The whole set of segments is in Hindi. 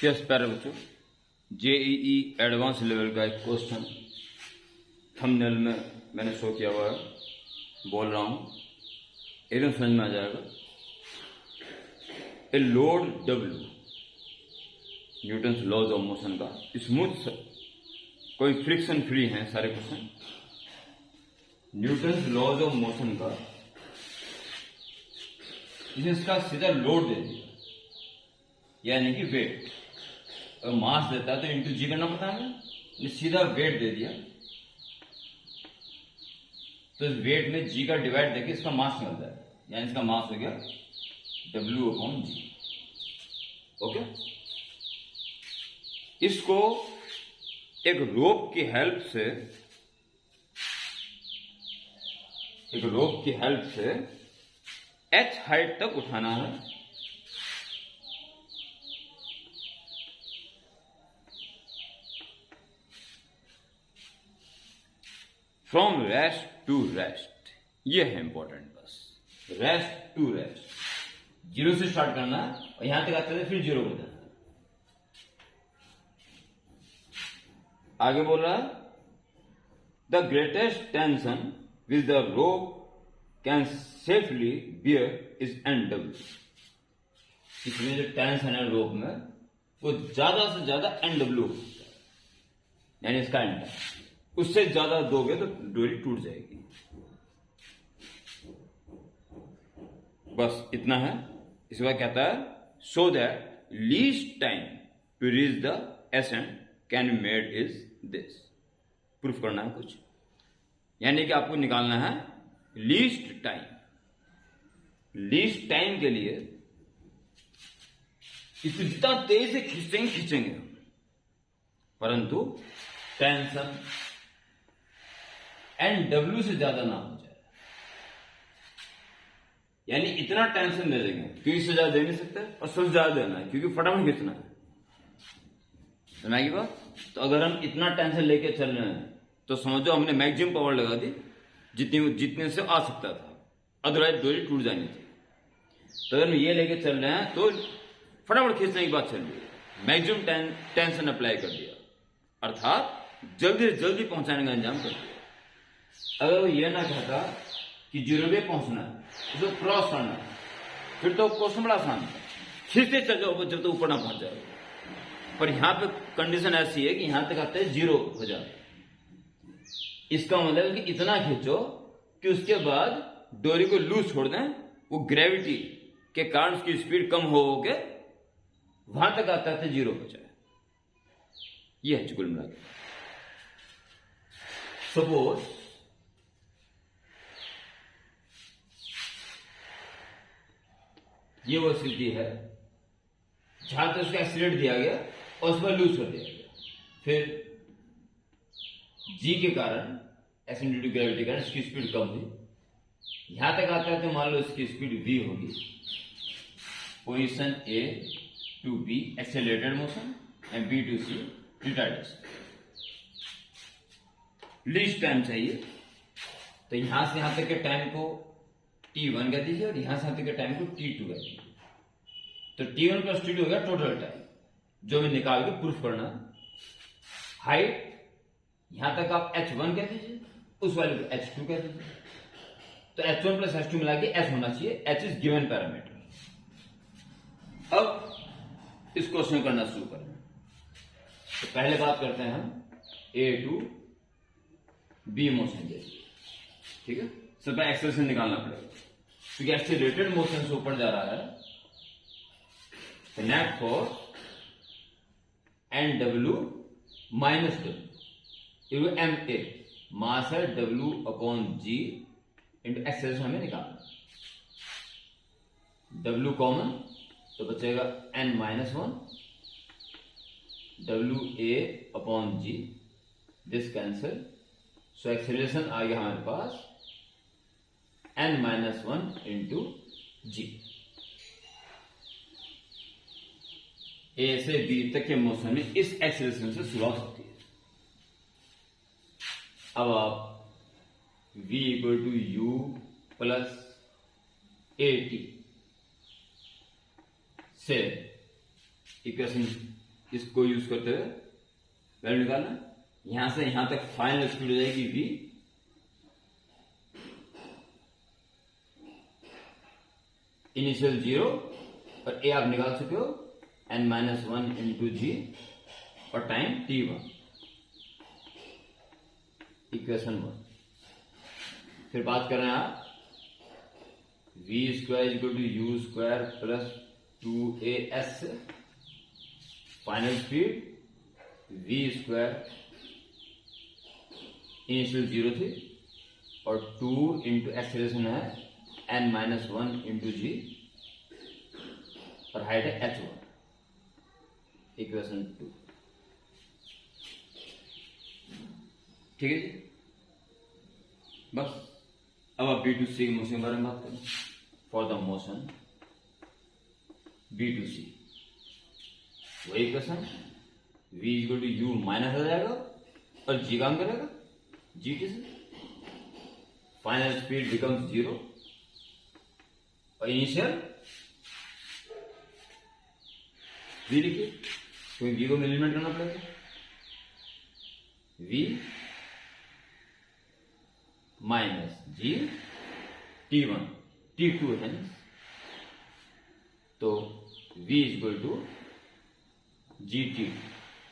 यस प्यारे बच्चों, जेईई एडवांस लेवल का एक क्वेश्चन थंबनेल में मैंने शो किया हुआ है, बोल रहा हूं, एकदम समझ में आ जाएगा। A load W, Newton's laws of motion का स्मूथ, कोई फ्रिक्शन फ्री है सारे question. Newton's laws of motion का इसका सीधा लोड दे दिया, यानी कि वेट, और मास देता है तो इंटू जी करना पड़ता है ना, सीधा वेट दे दिया तो इस वेट में जी का डिवाइड देके इसका मास मिलता है, यानी इसका मास हो गया W/g। ओके, इसको एक रोप की हेल्प से h हाइट तक उठाना है। फ्रॉम रेस्ट टू रेस्ट, ये है इंपॉर्टेंट। बस रेस्ट टू रेस्ट, जीरो से स्टार्ट करना और यहां तक आते थे फिर जीरो हो जाना। आगे बोल रहा है the greatest tension which the rope can safely bear is NW। इसमें जो टेंशन है रोप में वो ज्यादा से ज्यादा NW होता है, यानी इसका एंड है। उससे ज्यादा दोगे तो डोरी टूट जाएगी। बस इतना है। इस बार कहता है so that least time to reach the ascent can made is this. Proof करना है कुछ, यानी कि आपको निकालना है लीस्ट टाइम। लीस्ट टाइम के लिए इसको जितना तेज से खींचेंगे परंतु टेंशन NW से ज्यादा ना हो जाए, यानी इतना टेंशन दे देंगे क्योंकि इससे ज्यादा दे नहीं सकते और सबसे ज्यादा देना है क्योंकि फटाफट खींचना है। समझ बात? तो अगर हम इतना टेंशन लेके चल रहे हैं तो समझो हमने मैक्सिमम पावर लगा दी जितने से आ सकता था, अदरवाइज डोरी टूट जानी थी। तो अगर हम ये लेके चल रहे हैं तो फटाफट खींचने की बात चल रही है, मैक्सिमम टेंशन अप्लाई कर दिया, अर्थात जल्दी से जल्दी पहुंचाने का इंतजाम कर दिया। अगर वो ये ना कहता कि जीरो पे पहुंचना है, उसको क्रॉस करना है, फिर तो क्वेश्चन बड़ा आसान है, खींचते चल जाओ जब तक ऊपर ना पहुंच जाए। पर यहां पे कंडीशन ऐसी है कि यहां तक आते हैं जीरो हो जाए। इसका मतलब कि इतना खींचो कि उसके बाद डोरी को लूज छोड़ दें, वो ग्रेविटी के कारण उसकी स्पीड कम हो के वहां तक आता है जीरो हो जाए। ये है कुल मिलाकर। सपोज ये वो स्थिति है जहां तक उसका एक्सीलरेट दिया गया और उस पर लूज कर दिया गया, फिर जी के कारण एक्शन ड्यू टू ग्रेविटी के कारण इसकी स्पीड कम हुई, यहां तक आता है तो मान लो इसकी स्पीड v होगी। Position A to B accelerated motion and B to C retardation. Least time चाहिए तो यहां से यहां तक के टाइम को T1 कह दीजिए और यहां से यहां तक के टाइम को T2 कह दीजिए। तो T1 प्लस T2 हो गया टोटल टाइम, जो मैं निकाल के प्रूफ करना। हाइट यहां तक आप h1 कह दीजिए, उस वाले को h2 कह दीजिए। तो h1 प्लस h2 मिला के h होना चाहिए, h इज गिवन पैरामीटर। अब इस क्वेश्चन करना शुरू करें। तो पहले बात करते हैं हम A टू B मोशन जैसे, ठीक है। सब एक्सेलरेशन निकालना पड़ेगा क्योंकि एक्सेलरेटेड मोशन से ऊपर जा रहा है। Net force NW minus W, MA मास है W/g इंटू एक्सेलरेशन हमें निकालना। W कॉमन तो बचेगा N-1 WA/g, this cancel. So acceleration आ गया हमारे पास N-1 इंटू g। A से B तक के मोशन में इस एक्सेलरेशन से शुरुआत होती है। अब आप V equal to U plus AT से इक्वेशन इसको यूज करते हुए वैल्यू निकालना। यहां से यहां तक फाइनल स्पीड हो जाएगी v, इनिशियल 0 और a आप निकाल चुके हो n-1 इंटू जी और टाइम t1, इक्वेशन 1। फिर बात कर रहे हैं आप v square equal to u square plus 2as, final speed v square initial 0 थी और 2 इंटू एक्सेलरेशन है n-1 इंटू जी और हाइट है h1, इक्वेशन 2। ठीक है जी, बस अब आप B2C के मोशन के बारे में बात करें। फॉर द मोशन B2C वही equation v equal to u minus आ जाएगा और g काम करेगा gt से, फाइनल स्पीड बिकम्स 0 और इनिशियल v लिखिए, क्योंकि v को एलिमिनेट करना पड़ेगा। v minus g t1 t2 है, तो v equal to gt,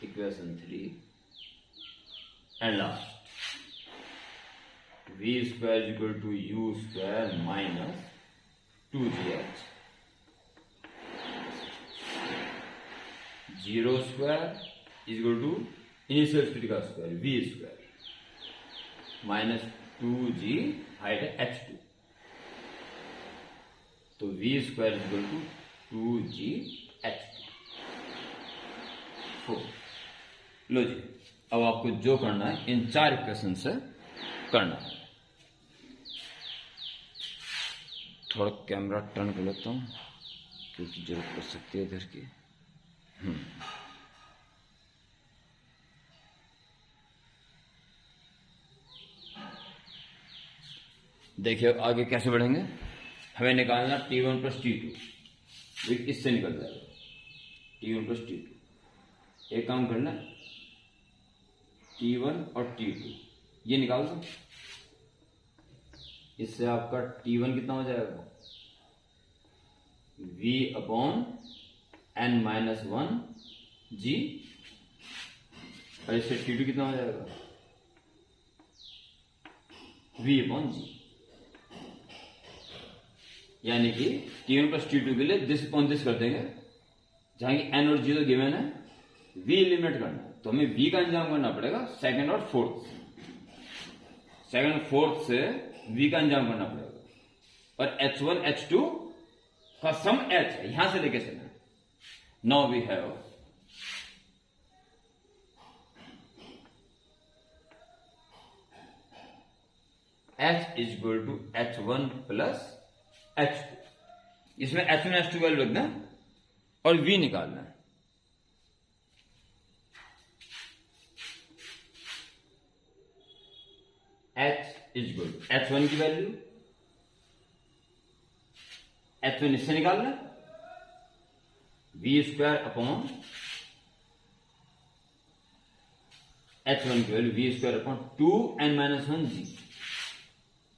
equation 3। And last v square equal to u square minus 2gh, 0 square equal to initial speed का square v square minus 2g, height है h2, तो v square equal to 2gh2। लो जी, अब आपको जो करना है इन 4 इक्वेशन से करना है। थोड़ा कैमरा टर्न कर लेता हूं क्योंकि जरूरत पड़ सकती है इधर की। देखिए अब आगे कैसे बढ़ेंगे। हमें निकालना t1 प्लस t2, इससे निकल जाएगा t1 प्लस t2। एक काम करना t1 और t2 ये निकाल दो, इससे आपका t1 कितना हो जाएगा v अपॉन n-1 g, और इससे t2 कितना हो जाएगा v अपॉन g। यानी कि t1 प्लस t2 के लिए दिस अपॉन दिस कर देंगे, जहां की n और g तो गिवन है, v एलिमिनेट करना है तो हमें v का अंजाम करना पड़ेगा सेकंड और फोर्थ से, सेकंड और फोर्थ से v का अंजाम करना पड़ेगा। और h1 h2 का सम h है, यहां से लेके चलना। Now we have h is equal to h1 plus h2, इसमें h1 h2 वैल्यू रखना और v निकालना है। h is equal to h1 की वैल्यू, h1 इससे निकालना, v स्क्वायर अपॉन h1 की value v square upon 2n-1 g,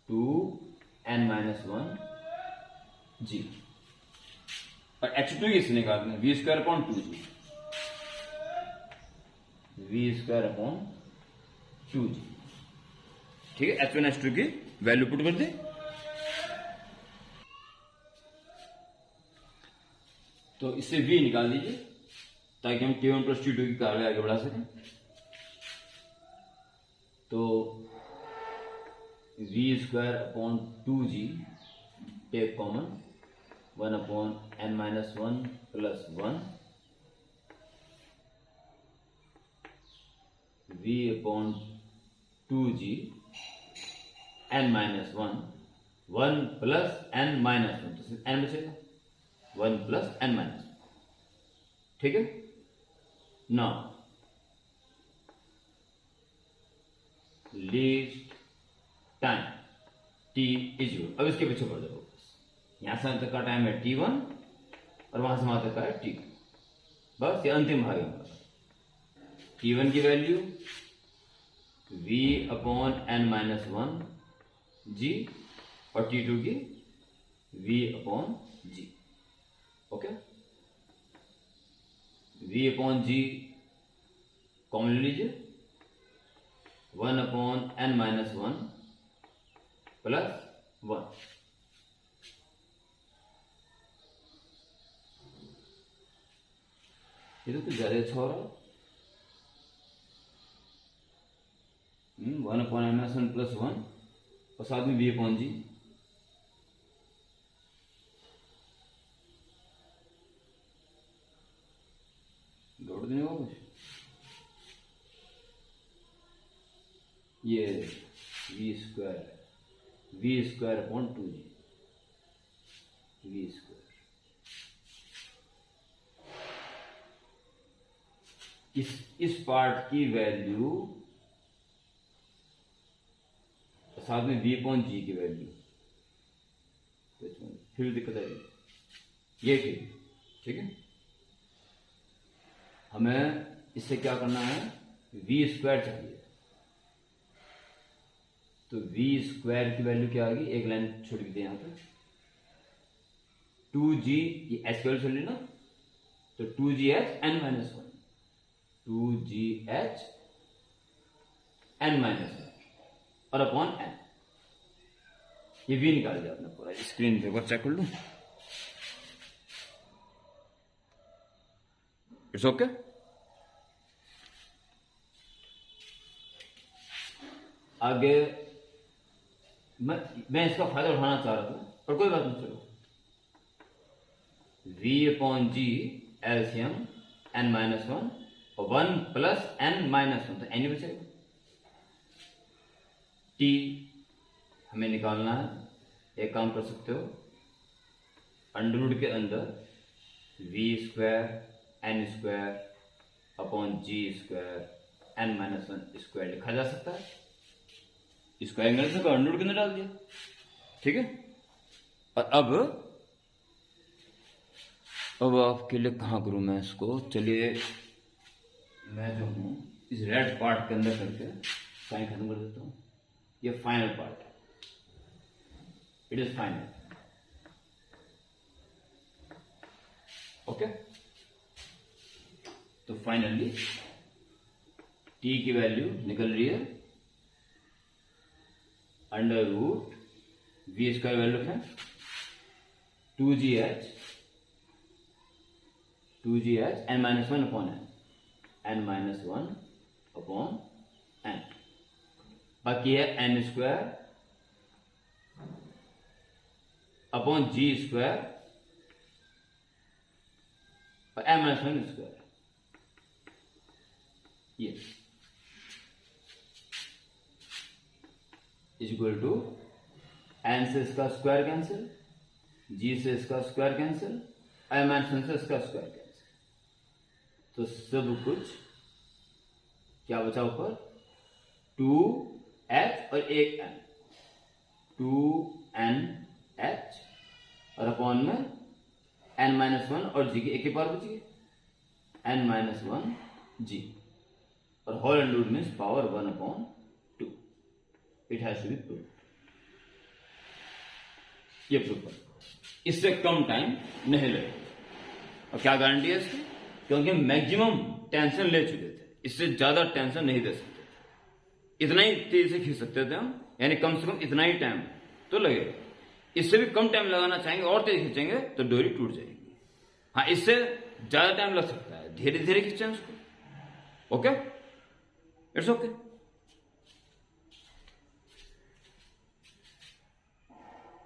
2n-1 g, और h2 किससे निकालना है v square upon 2g, v square upon 2g। ठीक है, h1 h2 की वैल्यू पुट कर दे। तो इससे v निकाल दीजिए ताकि हम t1 प्लस t2 की कार्य आगे बढ़ा सकें। तो v square upon 2g take common, 1 upon n-1 plus 1 v upon 2g n-1, 1 plus n-1, तो सिर्फ n बचेगा, 1 प्लस n-1। ठीक है, now least time t is, अब इसके पीछे पड़ जाओ। यहां से अंत तक का टाइम है t1 और वहां से वहां तक का है t2। बस ये अंतिम भाग है हमारा। T1 की वैल्यू V/n-1 G और T2 की V/G। ओके, V/G कॉमन ले लीजिए, 1/n-1 प्लस 1। ये तो कुछ ज्यादा अच्छा हो रहा है। 1/n-1 प्लस 1 और साथ में V/G। जोड़ देने को कुछ, ये V²/2G V²। इस पार्ट की वैल्यू साथ में V/G की वैल्यू, फिर दिक्कत आएगी। ये ठीक है, हमें इससे क्या करना है, V² चाहिए। तो V² की वैल्यू क्या आएगी, एक लाइन छोड़ दी यहां पर, 2G, ये h की वैल्यू चल रही ना, तो 2GHn-1 2GHn-1 और अपॉन n। ये V निकाल दिया आपने पूरा। स्क्रीन पे एक बार चेक कर लूं। It's okay. आगे मैं इसका फायदा उठाना चाह रहा था, पर कोई बात नहीं, चलो। V/G एलसीएम n-1 और 1 प्लस n-1, तो n ही बचेगा। T हमें निकालना है, एक काम कर सकते हो, अंडरवुड के अंदर V²n² अपॉन G² n-1² लिखा जा सकता है। स्क्वायर करने से अंडरवुड के अंदर डाल दिया, ठीक है। और अब आपके लिए कहाँ करूं मैं इसको, चलिए मैं जो हूं इस रेड पार्ट के अंदर करके साइन खत्म कर देता हूं। ये फाइनल पार्ट है, इट इज फाइनल। ओके, तो फाइनली टी की वैल्यू निकल रही है अंडरवुड V² वैल्यू है 2GH n-1 upon n-1 upon n, बाकी है n² अपॉन G² और n-1²। ये इज इक्वल टू n से इसका स्क्वायर कैंसिल, G से इसका स्क्वायर कैंसिल, n-1 से इसका स्क्वायर कैंसिल, तो सब कुछ क्या बचा ऊपर, 2h और एक n, 2nh और अपॉन में n-1 और g की एक ही पावर बची है, n-1g और whole under root means power 1/2। It has to be prove. ये प्रूव कर, इससे कम टाइम नहीं लगेगा। और क्या गारंटी है इसकी, क्योंकि मैक्सिमम टेंशन ले चुके थे, इससे ज्यादा टेंशन नहीं दे सकते थे, इतना ही तेज से खींच सकते थे हम, यानी कम से कम इतना ही टाइम तो लगेगा। इससे भी कम टाइम लगाना चाहेंगे और तेज खींचेंगे तो डोरी टूट जाएगी। हाँ, इससे ज्यादा टाइम लग सकता है, धीरे धीरे खींचें उसको। Okay, it's okay.